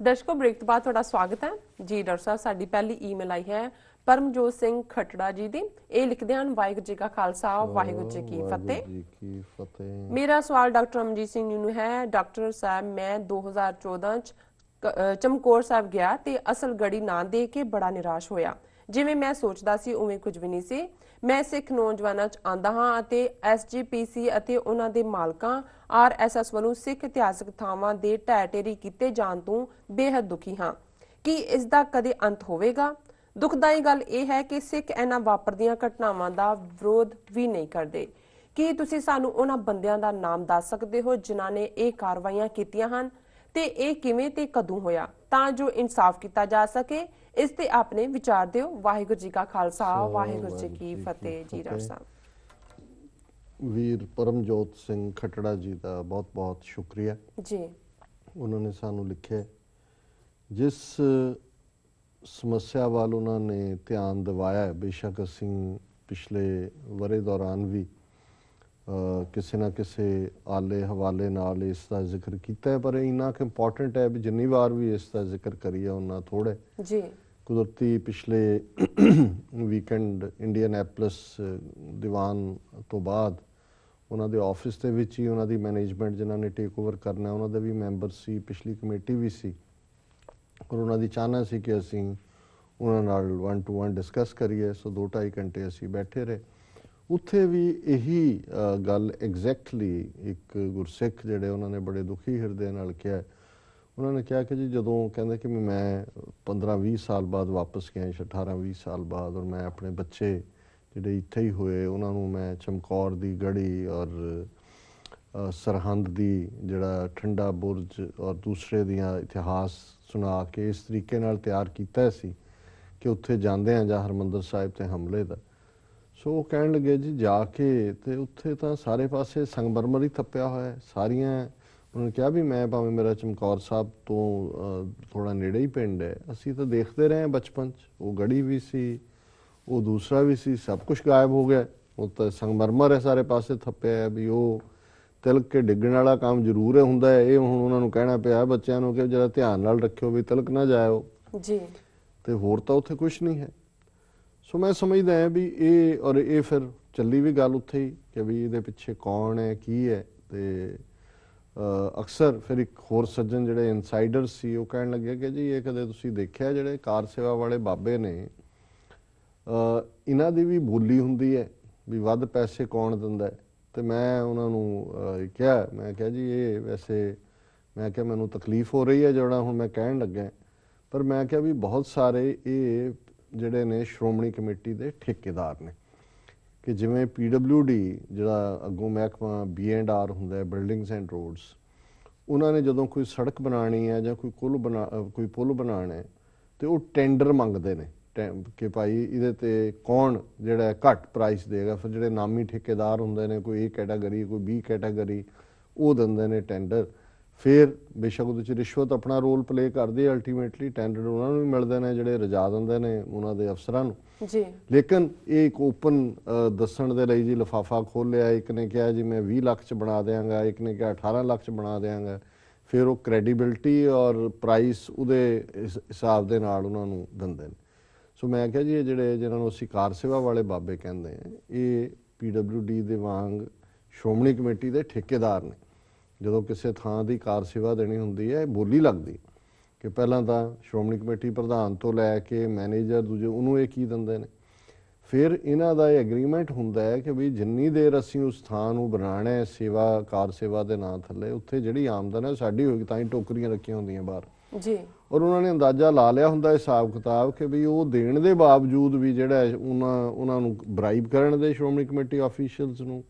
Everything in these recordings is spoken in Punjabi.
दर्शकों ब्रेक तो बाद थोड़ा स्वागत है जी। डॉक्टर साहब साडी पहली ईमेल आई है परमजोत सिंह खटड़ा जी दी। ਇਹ ਲਿਖਦੇ ਹਨ ਵਾਹਿਗੁਰੂ ਜੀ ਕਾ ਖਾਲਸਾ ਵਾਹਿਗੁਰੂ ਜੀ ਕੀ ਫਤਿਹ। ਮੇਰਾ ਸਵਾਲ ਡਾਕਟਰ ਅਮਜੀਤ ਸਿੰਘ ਜੀ ਨੂੰ ਹੈ। ਡਾਕਟਰ ਸਾਹਿਬ ਮੈਂ 2014 ਚ ਚਮਕੌਰ ਸਾਹਿਬ ਗਿਆ ਤੇ ਅਸਲ ਗੜੀ ਨਾ ਦੇ ਕੇ ਬੜਾ ਨਿਰਾਸ਼ ਹੋਇਆ। ਜਿਵੇਂ ਮੈਂ ਸੋਚਦਾ ਸੀ ਉਵੇਂ ਕੁਝ ਵੀ ਨਹੀਂ ਸੀ। ਮੈਂ ਸਿੱਖ ਨੌਜਵਾਨਾਂ ਚ ਆਂਦਾ ਹਾਂ ਅਤੇ SGPC ਅਤੇ ਉਹਨਾਂ ਦੇ ਮਾਲਕਾਂ RSS ਵੱਲੋਂ ਸਿੱਖ ਇਤਿਹਾਸਕ ਥਾਵਾਂ ਦੇ ਢਹਿ ਢੇਰੀ ਕੀਤੇ ਜਾਣ ਤੋਂ ਬੇਹੱਦ ਦੁਖੀ ਹਾਂ। ਕੀ ਇਸ ਦਾ ਕਦੇ ਅੰਤ ਹੋਵੇਗਾ? ਦੁਖਦਾਈ ਗੱਲ ਇਹ ਹੈ ਕਿ ਸਿੱਖ ਇਹਨਾਂ ਵਾਪਰਦੀਆਂ ਘਟਨਾਵਾਂ ਦਾ ਵਿਰੋਧ ਵੀ ਨਹੀਂ ਕਰਦੇ। ਕੀ ਤੁਸੀਂ ਸਾਨੂੰ ਉਹਨਾਂ ਬੰਦਿਆਂ ਦਾ ਨਾਮ ਦੱਸ ਸਕਦੇ ਹੋ ਜਿਨ੍ਹਾਂ ਨੇ ਇਹ ਕਾਰਵਾਈਆਂ ਕੀਤੀਆਂ ਹਨ ਤੇ ਇਹ ਕਿਵੇਂ ਤੇ ਕਦੋਂ ਹੋਇਆ ਤਾਂ ਜੋ ਇਨਸਾਫ ਕੀਤਾ ਜਾ ਸਕੇ? ਇਸ ਤੇ ਆਪਣੇ ਵਿਚਾਰ ਦਿਓ। ਵਾਹਿਗੁਰੂ ਜੀ ਕਾ ਖਾਲਸਾ ਵਾਹਿਗੁਰੂ ਜੀ ਕੀ ਫਤਿਹ। ਜੀ ਡਾਕਟਰ ਸਾਹਿਬ ਵੀਰ ਪਰਮਜੋਤ ਸਿੰਘ ਖਟੜਾ ਜੀ ਦਾ ਬਹੁਤ ਬਹੁਤ ਸ਼ੁਕਰੀਆ ਜੀ। ਉਹਨਾਂ ਨੇ ਸਾਨੂੰ ਲਿਖਿਆ ਜਿਸ ਸਮੱਸਿਆ ਵੱਲ ਉਹਨਾਂ ਨੇ ਧਿਆਨ ਦਿਵਾਇਆ। ਬੇਸ਼ੱਕ ਅਸੀਂ ਪਿਛਲੇ ਵਰੇ ਦੌਰਾਨ ਵੀ ਕਿਸੇ ਨਾ ਕਿਸੇ ਆਲੇ ਹਵਾਲੇ ਨਾਲ ਇਸ ਦਾ ਜ਼ਿਕਰ ਕੀਤਾ, ਪਰ ਇੰਨਾ ਕਿ ਇੰਪੋਰਟੈਂਟ ਹੈ ਵੀ ਜਿੰਨੀ ਵਾਰ ਵੀ ਇਸ ਦਾ ਜ਼ਿਕਰ ਕਰੀਏ ਉਹਨਾਂ ਥੋੜ੍ਹਾ ਜੀ। ਕੁਦਰਤੀ ਪਿਛਲੇ ਵੀਕਐਂਡ ਇੰਡੀਅਨੈਪਲਸ ਦੀਵਾਨ ਤੋਂ ਬਾਅਦ ਉਹਨਾਂ ਦੇ ਆਫਿਸ ਦੇ ਵਿੱਚ ਹੀ ਉਹਨਾਂ ਦੀ ਮੈਨੇਜਮੈਂਟ ਜਿਨ੍ਹਾਂ ਨੇ ਟੇਕ ਓਵਰ ਕਰਨਾ ਉਹਨਾਂ ਦੇ ਵੀ ਮੈਂਬਰ ਸੀ, ਪਿਛਲੀ ਕਮੇਟੀ ਵੀ ਸੀ, ਔਰ ਉਹਨਾਂ ਦੀ ਚਾਹਨਾ ਸੀ ਕਿ ਅਸੀਂ ਉਹਨਾਂ ਨਾਲ 1 to 1 ਡਿਸਕਸ ਕਰੀਏ। ਸੋ 2-2.5 ਘੰਟੇ ਅਸੀਂ ਬੈਠੇ ਰਹੇ। ਉੱਥੇ ਵੀ ਇਹੀ ਗੱਲ ਐਗਜ਼ੈਕਟਲੀ ਇੱਕ ਗੁਰਸਿੱਖ ਜਿਹੜੇ ਉਹਨਾਂ ਨੇ ਬੜੇ ਦੁਖੀ ਹਿਰਦੇ ਨਾਲ ਕਿਹਾ। ਉਹਨਾਂ ਨੇ ਕਿਹਾ ਕਿ ਜੀ ਜਦੋਂ ਕਹਿੰਦੇ ਕਿ ਮੈਂ 15-20 ਸਾਲ ਬਾਅਦ ਵਾਪਸ ਗਿਆ, 18-20 ਸਾਲ ਬਾਅਦ, ਔਰ ਮੈਂ ਆਪਣੇ ਬੱਚੇ ਜਿਹੜੇ ਇੱਥੇ ਹੀ ਹੋਏ ਉਹਨਾਂ ਨੂੰ ਮੈਂ ਚਮਕੌਰ ਦੀ ਗੜੀ ਔਰ ਸਰਹੰਦ ਦੀ ਜਿਹੜਾ ਠੰਡਾ ਬੁਰਜ ਔਰ ਦੂਸਰੇ ਦੀਆਂ ਇਤਿਹਾਸ ਸੁਣਾ ਕੇ ਇਸ ਤਰੀਕੇ ਨਾਲ ਤਿਆਰ ਕੀਤਾ ਸੀ ਕਿ ਉੱਥੇ ਜਾਂਦੇ ਹਾਂ ਜਾਂ ਹਰਿਮੰਦਰ ਸਾਹਿਬ 'ਤੇ ਹਮਲੇ ਦਾ। ਸੋ ਉਹ ਕਹਿਣ ਲੱਗੇ ਜੀ ਜਾ ਕੇ ਤੇ ਉੱਥੇ ਤਾਂ ਸਾਰੇ ਪਾਸੇ ਸੰਗਮਰਮਰ ਹੀ ਥੱਪਿਆ ਹੋਇਆ ਸਾਰੀਆਂ। ਉਹਨਾਂ ਨੇ ਕਿਹਾ ਵੀ ਮੈਂ ਭਾਵੇਂ ਮੇਰਾ ਚਮਕੌਰ ਸਾਹਿਬ ਤੋਂ ਥੋੜ੍ਹਾ ਨੇੜੇ ਹੀ ਪਿੰਡ ਹੈ, ਅਸੀਂ ਤਾਂ ਦੇਖਦੇ ਰਹੇ ਬਚਪਨ 'ਚ, ਉਹ ਗੜੀ ਵੀ ਸੀ, ਉਹ ਦੂਸਰਾ ਵੀ ਸੀ, ਸਭ ਕੁਛ ਗਾਇਬ ਹੋ ਗਿਆ। ਉਹ ਤਾਂ ਸੰਗਮਰਮਰ ਹੈ ਸਾਰੇ ਪਾਸੇ ਥੱਪਿਆ ਹੈ ਵੀ ਉਹ ਤਿਲਕ ਕੇ ਡਿੱਗਣ ਵਾਲਾ ਕੰਮ ਜ਼ਰੂਰ ਹੁੰਦਾ ਹੈ। ਇਹ ਹੁਣ ਉਹਨਾਂ ਨੂੰ ਕਹਿਣਾ ਪਿਆ ਬੱਚਿਆਂ ਨੂੰ ਕਿ ਜਰਾ ਧਿਆਨ ਨਾਲ ਰੱਖਿਓ ਵੀ ਤਿਲਕ ਨਾ ਜਾਇਓ ਜੀ, ਤੇ ਹੋਰ ਤਾਂ ਉੱਥੇ ਕੁਛ ਨਹੀਂ ਹੈ। ਸੋ ਮੈਂ ਸਮਝਦਾ ਹਾਂ ਵੀ ਇਹ ਫਿਰ ਚੱਲੀ ਵੀ ਗੱਲ ਉੱਥੇ ਹੀ ਕਿ ਵੀ ਇਹਦੇ ਪਿੱਛੇ ਕੌਣ ਹੈ, ਕੀ ਹੈ। ਤੇ ਅਕਸਰ ਫਿਰ ਇੱਕ ਹੋਰ ਸੱਜਣ ਜਿਹੜੇ ਇਨਸਾਈਡਰ ਸੀ ਉਹ ਕਹਿਣ ਲੱਗੇ ਕਿ ਜੀ ਇਹ ਕਦੇ ਤੁਸੀਂ ਦੇਖਿਆ ਜਿਹੜੇ ਕਾਰ ਸੇਵਾ ਵਾਲੇ ਬਾਬੇ ਨੇ ਇਹਨਾਂ ਦੀ ਵੀ ਬੋਲੀ ਹੁੰਦੀ ਹੈ ਵੀ ਵੱਧ ਪੈਸੇ ਕੌਣ ਦਿੰਦਾ ਹੈ। ਤੇ ਮੈਂ ਉਹਨਾਂ ਨੂੰ ਕਿਹਾ, ਮੈਂ ਕਿਹਾ ਜੀ ਇਹ ਵੈਸੇ ਮੈਂ ਕਿਹਾ ਮੈਨੂੰ ਤਕਲੀਫ ਹੋ ਰਹੀ ਹੈ ਜਿਹੜਾ ਹੁਣ ਮੈਂ ਕਹਿਣ ਲੱਗਾ, ਪਰ ਮੈਂ ਕਿਹਾ ਵੀ ਬਹੁਤ ਸਾਰੇ ਇਹ ਜਿਹੜੇ ਨੇ ਸ਼੍ਰੋਮਣੀ ਕਮੇਟੀ ਦੇ ਠੇਕੇਦਾਰ ਨੇ ਕਿ ਜਿਵੇਂ PWD ਜਿਹੜਾ ਅੱਗੋਂ ਮਹਿਕਮਾ B&R ਹੁੰਦਾ ਹੈ, ਬਿਲਡਿੰਗਸ ਐਂਡ ਰੋਡਸ, ਉਹਨਾਂ ਨੇ ਜਦੋਂ ਕੋਈ ਸੜਕ ਬਣਾਉਣੀ ਹੈ ਜਾਂ ਕੋਈ ਪੁਲ ਬਣਾਉਣਾ ਹੈ ਤੇ ਉਹ ਟੈਂਡਰ ਮੰਗਦੇ ਨੇ ਕਿ ਭਾਈ ਇਹਦੇ ਤੇ ਕੌਣ ਜਿਹੜਾ ਘੱਟ ਪ੍ਰਾਈਸ ਦੇਗਾ। ਫਿਰ ਜਿਹੜੇ ਨਾਮੀ ਠੇਕੇਦਾਰ ਹੁੰਦੇ ਨੇ, ਕੋਈ A ਕੈਟਾਗਰੀ ਕੋਈ B ਕੈਟਾਗਰੀ, ਉਹ ਦਿੰਦੇ ਨੇ ਟੈਂਡਰ। ਫਿਰ ਬੇਸ਼ੱਕ ਉਹਦੇ 'ਚ ਰਿਸ਼ਵਤ ਆਪਣਾ ਰੋਲ ਪਲੇ ਕਰਦੀ ਹੈ, ਅਲਟੀਮੇਟਲੀ ਟੈਂਡਰ ਉਹਨਾਂ ਨੂੰ ਵੀ ਮਿਲਦੇ ਨੇ ਜਿਹੜੇ ਰਜਾ ਦਿੰਦੇ ਨੇ ਉਹਨਾਂ ਦੇ ਅਫਸਰਾਂ ਨੂੰ ਜੀ। ਲੇਕਿਨ ਇਹ ਇੱਕ ਓਪਨ ਦੱਸਣ ਦੇ ਲਈ ਜੀ ਲਿਫਾਫਾ ਖੋਲ੍ਹਿਆ। ਇੱਕ ਨੇ ਕਿਹਾ ਜੀ ਮੈਂ 20 ਲੱਖ 'ਚ ਬਣਾ ਦਿਆਂਗਾ, ਇੱਕ ਨੇ ਕਿਹਾ 18 ਲੱਖ 'ਚ ਬਣਾ ਦਿਆਂਗਾ। ਫਿਰ ਉਹ ਕ੍ਰੈਡੀਬਿਲਿਟੀ ਔਰ ਪ੍ਰਾਈਸ ਉਹਦੇ ਹਿਸਾਬ ਦੇ ਨਾਲ ਉਹਨਾਂ ਨੂੰ ਦਿੰਦੇ ਨੇ। ਸੋ ਮੈਂ ਕਿਹਾ ਜੀ ਇਹ ਜਿਹਨਾਂ ਨੂੰ ਅਸੀਂ ਕਾਰ ਸੇਵਾ ਵਾਲੇ ਬਾਬੇ ਕਹਿੰਦੇ ਹਾਂ ਇਹ PWD ਦੇ ਵਾਂਗ ਸ਼੍ਰੋਮਣੀ ਕਮੇਟੀ ਦੇ ਠੇਕੇਦਾਰ ਨੇ। ਜਦੋਂ ਕਿਸੇ ਥਾਂ ਦੀ ਕਾਰ ਸੇਵਾ ਦੇਣੀ ਹੁੰਦੀ ਹੈ ਬੋਲੀ ਲੱਗਦੀ ਕਿ ਪਹਿਲਾਂ ਤਾਂ ਸ਼੍ਰੋਮਣੀ ਕਮੇਟੀ ਪ੍ਰਧਾਨ ਤੋਂ ਲੈ ਕੇ ਮੈਨੇਜਰ ਦੂਜੇ ਉਹਨੂੰ ਇਹ ਕੀ ਦਿੰਦੇ ਨੇ। ਫਿਰ ਇਹਨਾਂ ਦਾ ਇਹ ਐਗਰੀਮੈਂਟ ਹੁੰਦਾ ਹੈ ਕਿ ਵੀ ਜਿੰਨੀ ਦੇਰ ਅਸੀਂ ਉਸ ਥਾਂ ਨੂੰ ਬਣਾਉਣਾ ਹੈ ਸੇਵਾ ਕਾਰ ਸੇਵਾ ਦੇ ਨਾਂ ਥੱਲੇ, ਉੱਥੇ ਜਿਹੜੀ ਆਮਦਨ ਹੈ ਸਾਡੀ ਹੋਏਗੀ, ਤਾਂ ਹੀ ਟੋਕਰੀਆਂ ਰੱਖੀਆਂ ਹੁੰਦੀਆਂ ਬਾਹਰ ਜੀ। ਔਰ ਉਹਨਾਂ ਨੇ ਅੰਦਾਜ਼ਾ ਲਾ ਲਿਆ ਹੁੰਦਾ ਹਿਸਾਬ ਕਿਤਾਬ ਕਿ ਵੀ ਉਹ ਦੇਣ ਦੇ ਬਾਵਜੂਦ ਵੀ ਜਿਹੜਾ ਉਹਨਾਂ ਨੂੰ ਬਰਾਈਬ ਕਰਨ ਦੇ ਸ਼੍ਰੋਮਣੀ ਕਮੇਟੀ ਆਫੀਸ਼ੀਅਲਸ ਨੂੰ,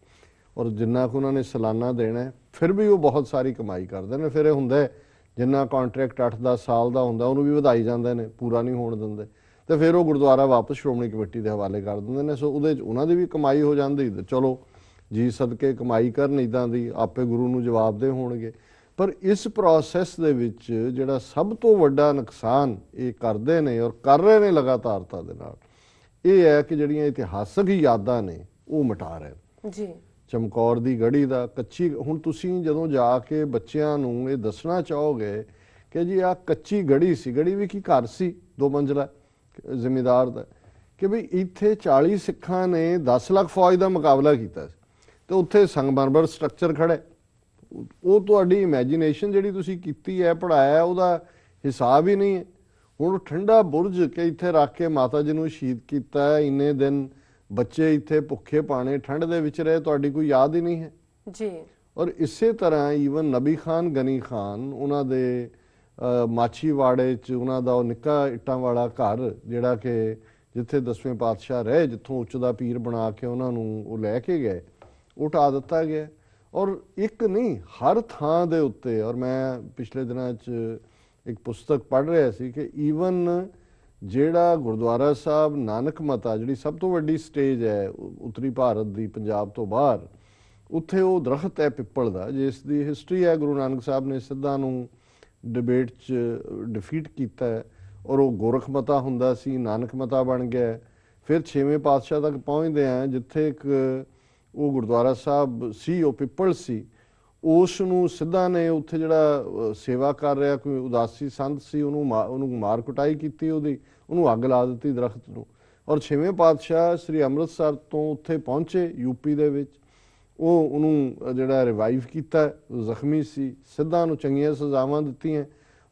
ਔਰ ਜਿੰਨਾ ਕੁ ਉਹਨਾਂ ਨੇ ਸਾਲਾਨਾ ਦੇਣਾ ਫਿਰ ਵੀ ਉਹ ਬਹੁਤ ਸਾਰੀ ਕਮਾਈ ਕਰਦੇ ਨੇ। ਫਿਰ ਇਹ ਹੁੰਦਾ ਜਿੰਨਾ ਕਾਂਟਰੈਕਟ 8-10 ਸਾਲ ਦਾ ਹੁੰਦਾ ਉਹਨੂੰ ਵੀ ਵਧਾਈ ਜਾਂਦੇ ਨੇ, ਪੂਰਾ ਨਹੀਂ ਹੋਣ ਦਿੰਦੇ, ਤੇ ਫਿਰ ਉਹ ਗੁਰਦੁਆਰਾ ਵਾਪਸ ਸ਼੍ਰੋਮਣੀ ਕਮੇਟੀ ਦੇ ਹਵਾਲੇ ਕਰ ਦਿੰਦੇ ਨੇ। ਸੋ ਉਹਦੇ 'ਚ ਉਹਨਾਂ ਦੀ ਵੀ ਕਮਾਈ ਹੋ ਜਾਂਦੀ। ਚਲੋ ਜੀ ਸਦਕੇ ਕਮਾਈ ਕਰਨ ਇੱਦਾਂ ਦੀ, ਆਪੇ ਗੁਰੂ ਨੂੰ ਜਵਾਬਦੇ ਹੋਣਗੇ। ਪਰ ਇਸ ਪ੍ਰੋਸੈਸ ਦੇ ਵਿੱਚ ਜਿਹੜਾ ਸਭ ਤੋਂ ਵੱਡਾ ਨੁਕਸਾਨ ਇਹ ਕਰਦੇ ਨੇ ਔਰ ਕਰ ਰਹੇ ਨੇ ਲਗਾਤਾਰਤਾ ਦੇ ਨਾਲ, ਇਹ ਹੈ ਕਿ ਜਿਹੜੀਆਂ ਇਤਿਹਾਸਕ ਯਾਦਾਂ ਨੇ ਉਹ ਮਿਟਾ ਰਹੇ ਜੀ। ਚਮਕੌਰ ਦੀ ਗੜੀ ਦਾ ਕੱਚੀ ਹੁਣ ਤੁਸੀਂ ਜਦੋਂ ਜਾ ਕੇ ਬੱਚਿਆਂ ਨੂੰ ਇਹ ਦੱਸਣਾ ਚਾਹੋਗੇ ਕਿ ਜੀ ਆ ਕੱਚੀ ਗੜੀ ਸੀ, ਗੜੀ ਵੀ ਕੀ ਘਰ ਸੀ 2 ਮੰਜ਼ਲਾ ਜ਼ਿਮੀਦਾਰ ਦਾ, ਕਿ ਵੀ ਇੱਥੇ 40 ਸਿੱਖਾਂ ਨੇ 10 ਲੱਖ ਫੌਜ ਦਾ ਮੁਕਾਬਲਾ ਕੀਤਾ ਸੀ ਤੇ ਉੱਥੇ ਸੰਗਮਰਮਰ ਸਟਰਕਚਰ ਖੜਾ। ਉਹ ਤੁਹਾਡੀ ਇਮੈਜੀਨੇਸ਼ਨ ਜਿਹੜੀ ਤੁਸੀਂ ਕੀਤੀ ਹੈ, ਪੜਾਇਆ, ਉਹਦਾ ਹਿਸਾਬ ਹੀ ਨਹੀਂ ਹੈ। ਹੁਣ ਠੰਡਾ ਬੁਰਜ ਕੇ ਇੱਥੇ ਰੱਖ ਕੇ ਮਾਤਾ ਜੀ ਨੂੰ ਸ਼ਹੀਦ ਕੀਤਾ ਹੈ, ਇੰਨੇ ਦਿਨ ਬੱਚੇ ਇੱਥੇ ਭੁੱਖੇ ਪਾਣੇ ਠੰਡ ਦੇ ਵਿੱਚ ਰਹੇ, ਤੁਹਾਡੀ ਕੋਈ ਯਾਦ ਹੀ ਨਹੀਂ ਹੈ ਜੀ। ਔਰ ਇਸੇ ਤਰ੍ਹਾਂ ਈਵਨ ਨਬੀ ਖਾਨ ਗਨੀ ਖਾਨ, ਉਹਨਾਂ ਦੇ ਮਾਛੀਵਾੜੇ 'ਚ ਉਹਨਾਂ ਦਾ ਉਹ ਨਿੱਕਾ ਇੱਟਾਂ ਵਾਲਾ ਘਰ ਜਿਹੜਾ ਕਿ ਜਿੱਥੇ 10ਵੇਂ ਪਾਤਸ਼ਾਹ ਰਹੇ, ਜਿੱਥੋਂ ਉੱਚ ਦਾ ਪੀਰ ਬਣਾ ਕੇ ਉਹਨਾਂ ਨੂੰ ਉਹ ਲੈ ਕੇ ਗਏ, ਉਹ ਢਾ ਦਿੱਤਾ ਗਿਆ। ਔਰ ਇੱਕ ਨਹੀਂ, ਹਰ ਥਾਂ ਦੇ ਉੱਤੇ। ਔਰ ਮੈਂ ਪਿਛਲੇ ਦਿਨਾਂ 'ਚ ਇੱਕ ਪੁਸਤਕ ਪੜ੍ਹ ਰਿਹਾ ਸੀ ਕਿ ਈਵਨ ਜਿਹੜਾ ਗੁਰਦੁਆਰਾ ਸਾਹਿਬ ਨਾਨਕ ਮਤਾ, ਜਿਹੜੀ ਸਭ ਤੋਂ ਵੱਡੀ ਸਟੇਜ ਹੈ ਉੱਤਰੀ ਭਾਰਤ ਦੀ ਪੰਜਾਬ ਤੋਂ ਬਾਹਰ, ਉੱਥੇ ਉਹ ਦਰਖਤ ਹੈ ਪਿੱਪਲ ਦਾ, ਜਿਸ ਦੀ ਹਿਸਟਰੀ ਹੈ ਗੁਰੂ ਨਾਨਕ ਸਾਹਿਬ ਨੇ ਸਿੱਧਾਂ ਨੂੰ ਡਿਬੇਟ 'ਚ ਡਿਫੀਟ ਕੀਤਾ ਹੈ ਔਰ ਉਹ ਗੋਰਖ ਮਤਾ ਹੁੰਦਾ ਸੀ, ਨਾਨਕ ਮਤਾ ਬਣ ਗਿਆ। ਫਿਰ 6ਵੇਂ ਪਾਤਸ਼ਾਹ ਤੱਕ ਪਹੁੰਚਦੇ ਆ, ਜਿੱਥੇ ਇੱਕ ਉਹ ਗੁਰਦੁਆਰਾ ਸਾਹਿਬ ਸੀ, ਉਹ ਪਿੱਪਲ ਸੀ, ਉਸ ਨੂੰ ਸਿੱਧਾਂ ਨੇ ਉੱਥੇ ਜਿਹੜਾ ਸੇਵਾ ਕਰ ਰਿਹਾ ਕੋਈ ਉਦਾਸੀ ਸੰਤ ਸੀ, ਉਹਨੂੰ ਮਾਰ ਕੁਟਾਈ ਕੀਤੀ, ਉਹਨੂੰ ਅੱਗ ਲਾ ਦਿੱਤੀ ਦਰਖਤ ਨੂੰ। ਔਰ 6ਵੇਂ ਪਾਤਸ਼ਾਹ ਸ੍ਰੀ ਅੰਮ੍ਰਿਤਸਰ ਤੋਂ ਉੱਥੇ ਪਹੁੰਚੇ ਯੂਪੀ ਦੇ ਵਿੱਚ, ਉਹਨੂੰ ਜਿਹੜਾ ਰਿਵਾਈਵ ਕੀਤਾ, ਜ਼ਖਮੀ ਸੀ, ਸਿੱਧਾਂ ਨੂੰ ਚੰਗੀਆਂ ਸਜ਼ਾਵਾਂ ਦਿੱਤੀਆਂ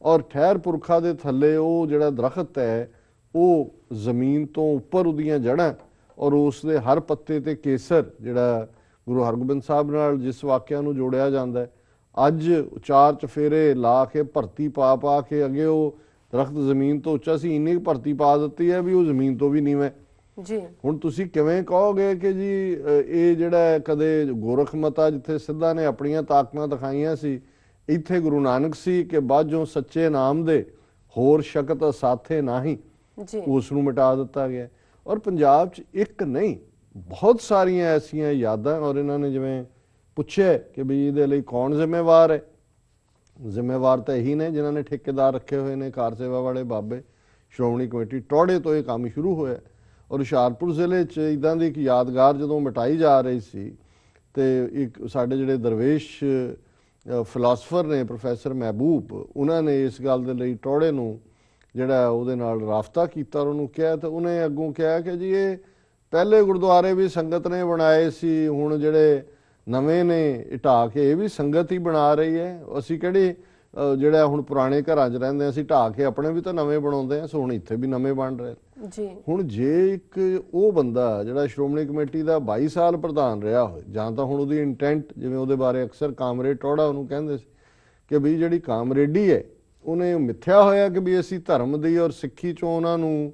ਔਰ ਠਹਿਰ ਪੁਰਖਾ ਦੇ ਥੱਲੇ ਉਹ ਜਿਹੜਾ ਦਰਖਤ ਹੈ ਉਹ ਜ਼ਮੀਨ ਤੋਂ ਉੱਪਰ ਉਹਦੀਆਂ ਜੜ੍ਹਾਂ ਔਰ ਉਸ ਦੇ ਹਰ ਪੱਤੇ ਤੇ ਕੇਸਰ, ਜਿਹੜਾ ਗੁਰੂ ਹਰਗੋਬਿੰਦ ਸਾਹਿਬ ਨਾਲ ਜਿਸ ਵਾਕਿਆ ਨੂੰ ਜੋੜਿਆ ਜਾਂਦਾ ਹੈ, ਅੱਜ 4 ਚਫੇਰੇ ਲਾ ਕੇ ਭਰਤੀ ਪਾ ਕੇ ਅੱਗੇ ਉਹ ਦਰਖਤ ਜ਼ਮੀਨ ਤੋਂ ਉੱਚਾ ਸੀ, ਇੰਨੀ ਭਰਤੀ ਪਾ ਦਿੱਤੀ ਹੈ ਵੀ ਉਹ ਜ਼ਮੀਨ ਤੋਂ ਵੀ ਨੀਵਾਂ ਜੀ। ਹੁਣ ਤੁਸੀਂ ਕਿਵੇਂ ਕਹੋਗੇ ਕਿ ਜੀ ਇਹ ਜਿਹੜਾ ਕਦੇ ਗੋਰਖ ਮਤਾ ਜਿੱਥੇ ਸਿੱਧਾਂ ਨੇ ਆਪਣੀਆਂ ਤਾਕਤਾਂ ਦਿਖਾਈਆਂ ਸੀ, ਇੱਥੇ ਗੁਰੂ ਨਾਨਕ ਸੀ ਕਿ ਬਾਝੋਂ ਸੱਚੇ ਨਾਮ ਦੇ ਹੋਰ ਸ਼ਕਤ ਸਾਥੇ ਨਾਹੀਂ, ਉਸ ਨੂੰ ਮਿਟਾ ਦਿੱਤਾ ਗਿਆ। ਔਰ ਪੰਜਾਬ 'ਚ ਇੱਕ ਨਹੀਂ, ਬਹੁਤ ਸਾਰੀਆਂ ਐਸੀਆਂ ਯਾਦਾਂ। ਔਰ ਇਹਨਾਂ ਨੇ ਜਿਵੇਂ ਪੁੱਛਿਆ ਕਿ ਵੀ ਇਹਦੇ ਲਈ ਕੌਣ ਜ਼ਿੰਮੇਵਾਰ ਹੈ, ਜ਼ਿੰਮੇਵਾਰ ਤਾਂ ਇਹੀ ਨੇ ਜਿਨ੍ਹਾਂ ਨੇ ਠੇਕੇਦਾਰ ਰੱਖੇ ਹੋਏ ਨੇ, ਕਾਰ ਸੇਵਾ ਵਾਲੇ ਬਾਬੇ, ਸ਼੍ਰੋਮਣੀ ਕਮੇਟੀ। ਟੌੜੇ ਤੋਂ ਇਹ ਕੰਮ ਸ਼ੁਰੂ ਹੋਇਆ ਔਰ ਹੁਸ਼ਿਆਰਪੁਰ ਜ਼ਿਲ੍ਹੇ 'ਚ ਇੱਦਾਂ ਦੀ ਇੱਕ ਯਾਦਗਾਰ ਜਦੋਂ ਮਿਟਾਈ ਜਾ ਰਹੀ ਸੀ ਤੇ ਇੱਕ ਸਾਡੇ ਜਿਹੜੇ ਦਰਵੇਸ਼ ਫਿਲਾਸਫਰ ਨੇ ਪ੍ਰੋਫੈਸਰ ਮਹਿਬੂਬ, ਉਹਨਾਂ ਨੇ ਇਸ ਗੱਲ ਦੇ ਲਈ ਟੌੜੇ ਨੂੰ ਜਿਹੜਾ ਉਹਦੇ ਨਾਲ ਰਾਬਤਾ ਕੀਤਾ ਔਰ ਉਹਨੂੰ ਕਿਹਾ, ਤਾਂ ਉਹਨੇ ਅੱਗੋਂ ਕਿਹਾ ਕਿ ਜੀ ਇਹ ਪਹਿਲੇ ਗੁਰਦੁਆਰੇ ਵੀ ਸੰਗਤ ਨੇ ਬਣਾਏ ਸੀ, ਹੁਣ ਜਿਹੜੇ ਨਵੇਂ ਨੇ ਢਾਹ ਕੇ ਇਹ ਵੀ ਸੰਗਤ ਹੀ ਬਣਾ ਰਹੀ ਹੈ। ਅਸੀਂ ਕਿਹੜੇ ਜਿਹੜਾ ਹੁਣ ਪੁਰਾਣੇ ਘਰਾਂ 'ਚ ਰਹਿੰਦੇ ਅਸੀਂ ਢਾਹ ਕੇ ਆਪਣੇ ਵੀ ਤਾਂ ਨਵੇਂ ਬਣਾਉਂਦੇ ਹਾਂ, ਸੋ ਹੁਣ ਇੱਥੇ ਵੀ ਨਵੇਂ ਬਣ ਰਹੇ ਜੀ। ਹੁਣ ਜੇ ਇੱਕ ਉਹ ਬੰਦਾ ਜਿਹੜਾ ਸ਼੍ਰੋਮਣੀ ਕਮੇਟੀ ਦਾ 22 ਸਾਲ ਪ੍ਰਧਾਨ ਰਿਹਾ ਹੋਏ, ਜਾਂ ਤਾਂ ਹੁਣ ਉਹਦੀ ਇੰਟੈਂਟ, ਜਿਵੇਂ ਉਹਦੇ ਬਾਰੇ ਅਕਸਰ ਕਾਮਰੇਡ ਟੌੜਾ ਉਹਨੂੰ ਕਹਿੰਦੇ ਸੀ ਕਿ ਵੀ ਜਿਹੜੀ ਕਾਮਰੇਡੀ ਹੈ ਉਹਨੇ ਮਿੱਥਿਆ ਹੋਇਆ ਕਿ ਵੀ ਅਸੀਂ ਧਰਮ ਦੀ ਔਰ ਸਿੱਖੀ 'ਚੋਂ ਉਹਨਾਂ ਨੂੰ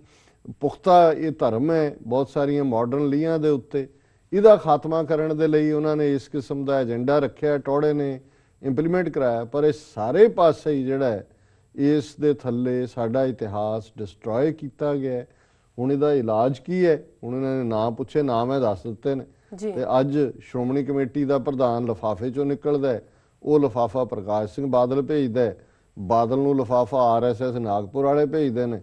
ਪੁਖਤਾ ਇਹ ਧਰਮ ਹੈ ਬਹੁਤ ਸਾਰੀਆਂ ਮਾਡਰਨ ਲੀਹਾਂ ਦੇ ਉੱਤੇ, ਇਹਦਾ ਖਾਤਮਾ ਕਰਨ ਦੇ ਲਈ ਉਹਨਾਂ ਨੇ ਇਸ ਕਿਸਮ ਦਾ ਏਜੰਡਾ ਰੱਖਿਆ, ਟੌੜੇ ਨੇ ਇੰਪਲੀਮੈਂਟ ਕਰਾਇਆ। ਪਰ ਇਹ ਸਾਰੇ ਪਾਸੇ ਹੀ ਜਿਹੜਾ ਹੈ ਇਸ ਦੇ ਥੱਲੇ ਸਾਡਾ ਇਤਿਹਾਸ ਡਿਸਟਰੋਏ ਕੀਤਾ ਗਿਆ। ਹੁਣ ਇਹਦਾ ਇਲਾਜ ਕੀ ਹੈ? ਹੁਣ ਇਹਨਾਂ ਨੇ ਨਾਂ ਪੁੱਛੇ, ਨਾਂ ਮੈਂ ਦੱਸ ਦਿੱਤੇ ਨੇ। ਤੇ ਅੱਜ ਸ਼੍ਰੋਮਣੀ ਕਮੇਟੀ ਦਾ ਪ੍ਰਧਾਨ ਲਿਫਾਫੇ 'ਚੋਂ ਨਿਕਲਦਾ ਹੈ, ਉਹ ਲਿਫਾਫਾ ਪ੍ਰਕਾਸ਼ ਸਿੰਘ ਬਾਦਲ ਭੇਜਦਾ ਹੈ, ਬਾਦਲ ਨੂੰ ਲਿਫਾਫਾ RSS ਨਾਗਪੁਰ ਵਾਲੇ ਭੇਜਦੇ ਨੇ।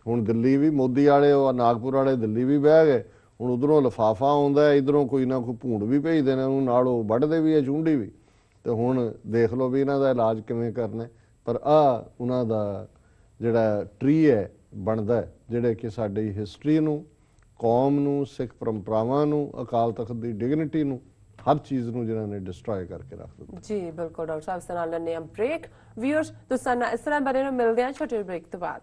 ਹੁਣ ਦਿੱਲੀ ਵੀ ਮੋਦੀ ਵਾਲੇ, ਉਹ ਨਾਗਪੁਰ ਵਾਲੇ ਦਿੱਲੀ ਵੀ ਬਹਿ ਗਏ, ਹੁਣ ਉਧਰੋਂ ਲਿਫਾਫਾ ਆਉਂਦਾ ਹੈ, ਇਧਰੋਂ ਕੋਈ ਨਾ ਕੋਈ ਭੂੰਡ ਵੀ ਭੇਜਦੇ ਨੇ ਉਹਨੂੰ, ਨਾਲ ਉਹ ਵੱਢਦੇ ਵੀ ਹੈ ਚੁੰਡੀ ਵੀ। ਤੇ ਹੁਣ ਦੇਖ ਲਓ ਵੀ ਇਹਨਾਂ ਦਾ ਇਲਾਜ ਕਿਵੇਂ ਕਰਨਾ। ਪਰ ਉਹਨਾਂ ਦਾ ਜਿਹੜਾ ਟਰੀ ਹੈ ਬਣਦਾ, ਜਿਹੜੇ ਕਿ ਸਾਡੀ ਹਿਸਟਰੀ ਨੂੰ, ਕੌਮ ਨੂੰ, ਸਿੱਖ ਪਰੰਪਰਾਵਾਂ ਨੂੰ, ਅਕਾਲ ਤਖਤ ਦੀ ਡਿਗਨਿਟੀ ਨੂੰ, ਹਰ ਚੀਜ਼ ਨੂੰ ਜਿਹਨਾਂ ਨੇ ਡਿਸਟਰੋਏ ਕਰਕੇ ਰੱਖ ਦਿੱਤਾ ਜੀ। ਬਿਲਕੁਲ ਡਾਕਟਰ ਸਾਹਿਬ, ਇਸ ਨਾਲ ਲੈਣੇ ਆ ਬ੍ਰੇਕ। ਵੀਅਰਸ ਤੁਸੀਂ ਇਸ ਤਰ੍ਹਾਂ ਬਾਰੇ ਨੂੰ ਮਿਲਦੇ ਆ ਛੋਟੇ ਬ੍ਰੇਕ ਤੋਂ ਬਾਅਦ।